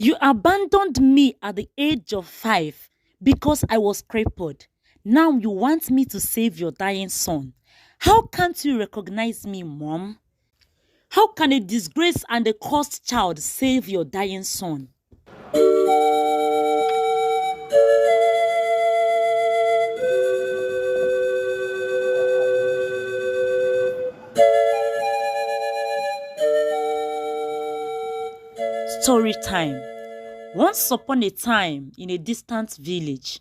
You abandoned me at the age of 5 because I was crippled. Now you want me to save your dying son. How can't you recognize me, Mom? How can a disgraced and a cursed child save your dying son? Story time. Once upon a time, in a distant village,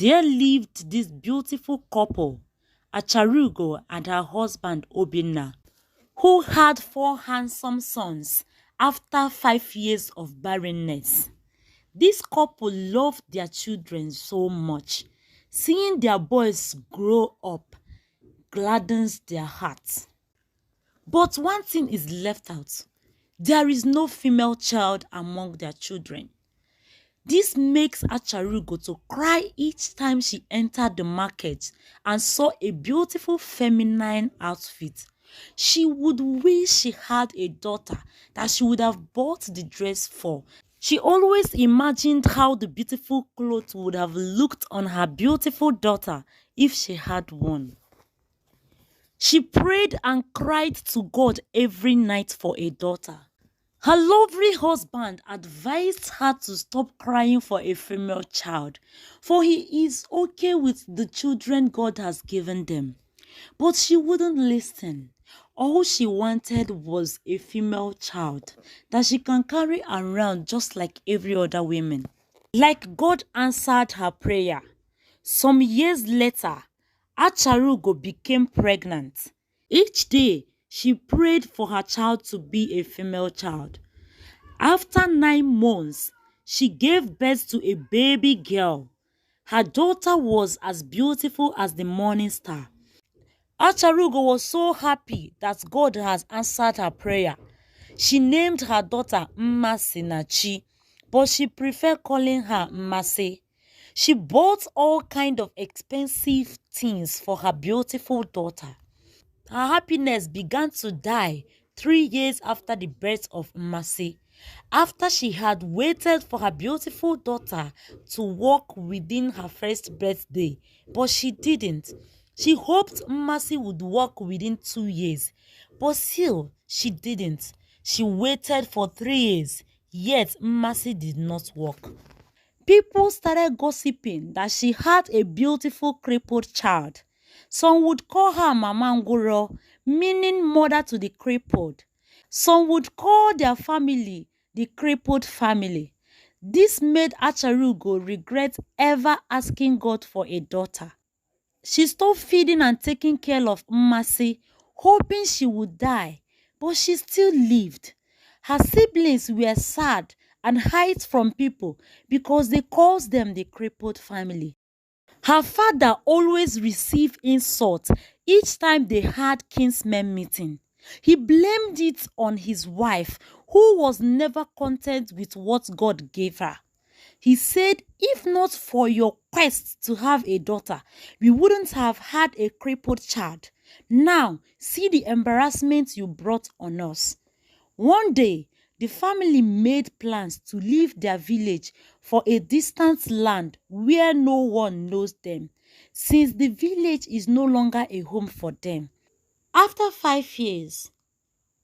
there lived this beautiful couple, Acharugo and her husband Obinna, who had 4 handsome sons after 5 years of barrenness. This couple loved their children so much. Seeing their boys grow up gladdens their hearts. But one thing is left out. There is no female child among their children. This makes Acharugo to cry each time she entered the market and saw a beautiful feminine outfit. She would wish she had a daughter that she would have bought the dress for. She always imagined how the beautiful clothes would have looked on her beautiful daughter if she had one. She prayed and cried to God every night for a daughter. Her lovely husband advised her to stop crying for a female child, for he is okay with the children God has given them. But she wouldn't listen. All she wanted was a female child that she can carry around just like every other woman. Like God answered her prayer. Some years later, Acharugo became pregnant. Each day, she prayed for her child to be a female child. After 9 months, she gave birth to a baby girl. Her daughter was as beautiful as the morning star. Acharugo was so happy that God has answered her prayer. She named her daughter Mmasinachi, but she preferred calling her Mmase. She bought all kinds of expensive things for her beautiful daughter. Her happiness began to die 3 years after the birth of Mmase. After she had waited for her beautiful daughter to walk within her first birthday, but she didn't. She hoped Mmase would walk within 2 years, but still she didn't. She waited for 3 years, yet Mmase did not walk. People started gossiping that she had a beautiful crippled child. Some would call her Mama Ngoro, meaning mother to the crippled. Some would call their family the crippled family. This made Acharugo regret ever asking God for a daughter. She stopped feeding and taking care of Mmase, hoping she would die, but she still lived. Her siblings were sad and hid from people because they called them the crippled family. Her father always received insults each time they had kinsmen meeting. He blamed it on his wife, who was never content with what God gave her. He said, if not for your quest to have a daughter, we wouldn't have had a crippled child. Now, see the embarrassment you brought on us. One day, the family made plans to leave their village for a distant land where no one knows them, since the village is no longer a home for them. After 5 years,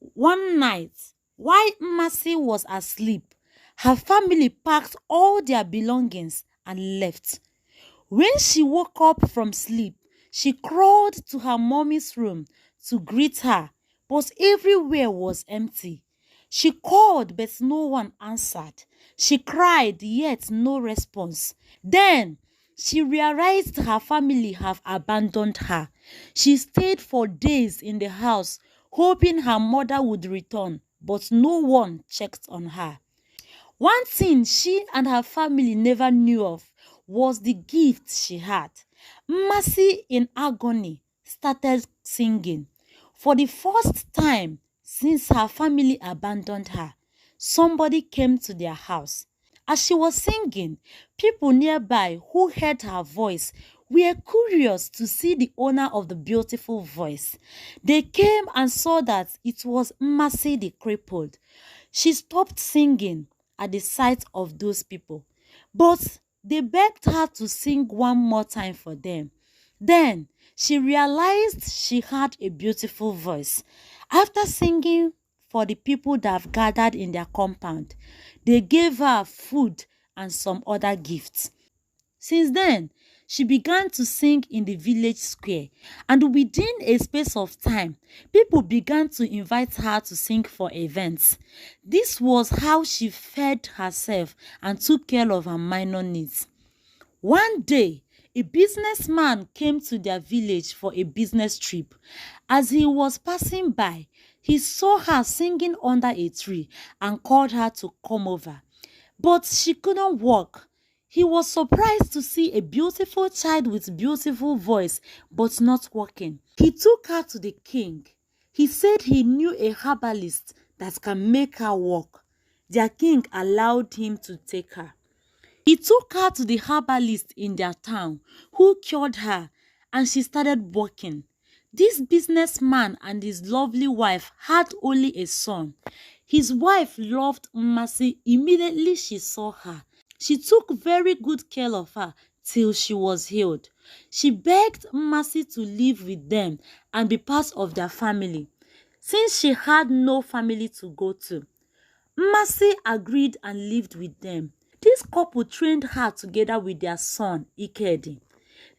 one night, while Mmase was asleep, her family packed all their belongings and left. When she woke up from sleep, she crawled to her mommy's room to greet her, but everywhere was empty. She called, but no one answered. She cried, yet no response. Then she realized her family have abandoned her. She stayed for days in the house, hoping her mother would return, but no one checked on her. One thing she and her family never knew of was the gift she had. Mmase, in agony, started singing. For the first time since her family abandoned her, somebody came to their house. As she was singing, people nearby who heard her voice were curious to see the owner of the beautiful voice. They came and saw that it was Mmase the crippled. She stopped singing at the sight of those people, but they begged her to sing one more time for them. Then she realized she had a beautiful voice. After singing for the people that have gathered in their compound, they gave her food and some other gifts. Since then, she began to sing in the village square, and within a space of time, people began to invite her to sing for events. This was how she fed herself and took care of her minor needs. One day, a businessman came to their village for a business trip. As he was passing by, he saw her singing under a tree and called her to come over. But she couldn't walk. He was surprised to see a beautiful child with beautiful voice but not walking. He took her to the king. He said he knew a herbalist that can make her walk. Their king allowed him to take her. He took her to the herbalist in their town, who cured her, and she started walking. This businessman and his lovely wife had only a son. His wife loved Mercy immediately she saw her. She took very good care of her till she was healed. She begged Mercy to live with them and be part of their family, since she had no family to go to. Mercy agreed and lived with them. This couple trained her together with their son, Ikedi.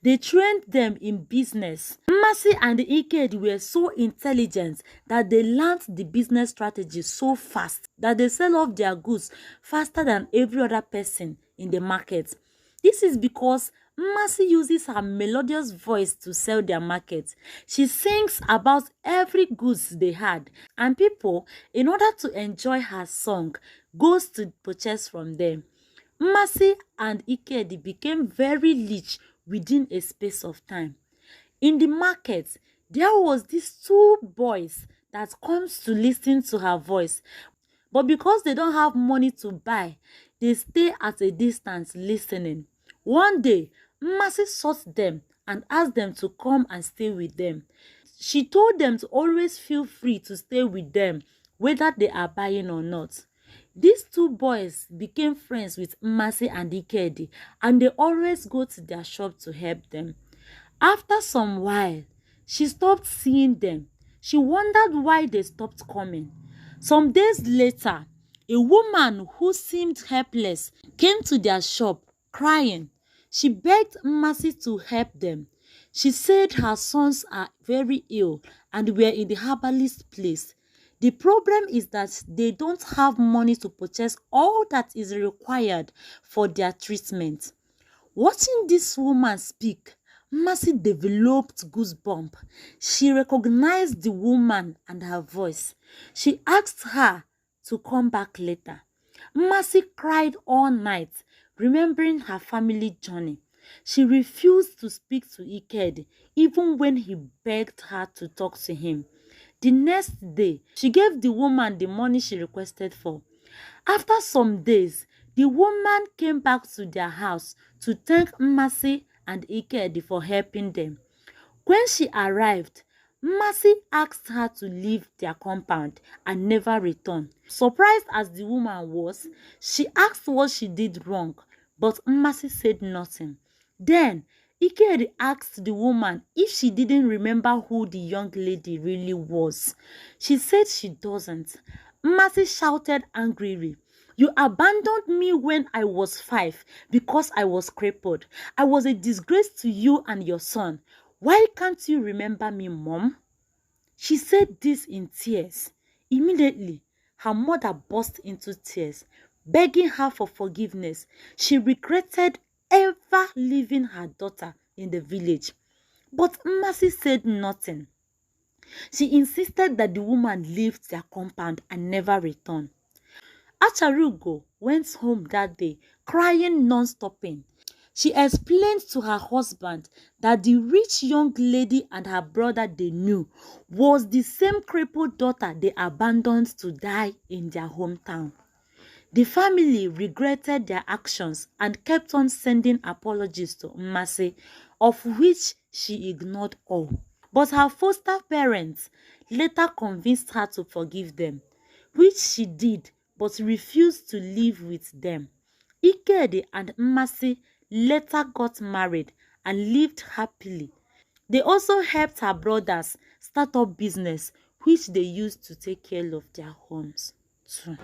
They trained them in business. Mercy and Ikedi were so intelligent that they learned the business strategy so fast that they sell off their goods faster than every other person in the market. This is because Mercy uses her melodious voice to sell their market. She sings about every goods they had, and people, in order to enjoy her song, goes to purchase from them. Mercy and Ikedi became very rich within a space of time. In the market, there was these two boys that comes to listen to her voice, but because they don't have money to buy, they stay at a distance listening. One day, Mercy sought them and asked them to come and stay with them. She told them to always feel free to stay with them, whether they are buying or not. These two boys became friends with Mercy and Ikedi, and they always go to their shop to help them. After some while, she stopped seeing them. She wondered why they stopped coming. Some days later, a woman who seemed helpless came to their shop crying. She begged Mercy to help them. She said her sons are very ill and were in the herbalist place. The problem is that they don't have money to purchase all that is required for their treatment. Watching this woman speak, Mercy developed goosebumps. She recognized the woman and her voice. She asked her to come back later. Mercy cried all night, remembering her family journey. She refused to speak to Ikedi, even when he begged her to talk to him. The next day, she gave the woman the money she requested for. After some days, the woman came back to their house to thank Mercy and Ikedi for helping them. When she arrived, Mercy asked her to leave their compound and never return. Surprised as the woman was, she asked what she did wrong, but Mercy said nothing. Then, Ikedi asked the woman if she didn't remember who the young lady really was. She said she doesn't. Mercy shouted angrily, "You abandoned me when I was 5 because I was crippled. I was a disgrace to you and your son. Why can't you remember me, Mom?" She said this in tears. Immediately, her mother burst into tears, begging her for forgiveness. She regretted ever leaving her daughter in the village. But Mercy said nothing. She insisted that the woman leave their compound and never return. Acharugo went home that day, crying non-stopping. She explained to her husband that the rich young lady and her brother they knew was the same crippled daughter they abandoned to die in their hometown. The family regretted their actions and kept on sending apologies to Mercy, of which she ignored all. But her foster parents later convinced her to forgive them, which she did but refused to live with them. Ikedi and Mmasi later got married and lived happily. They also helped her brothers start up business which they used to take care of their homes too.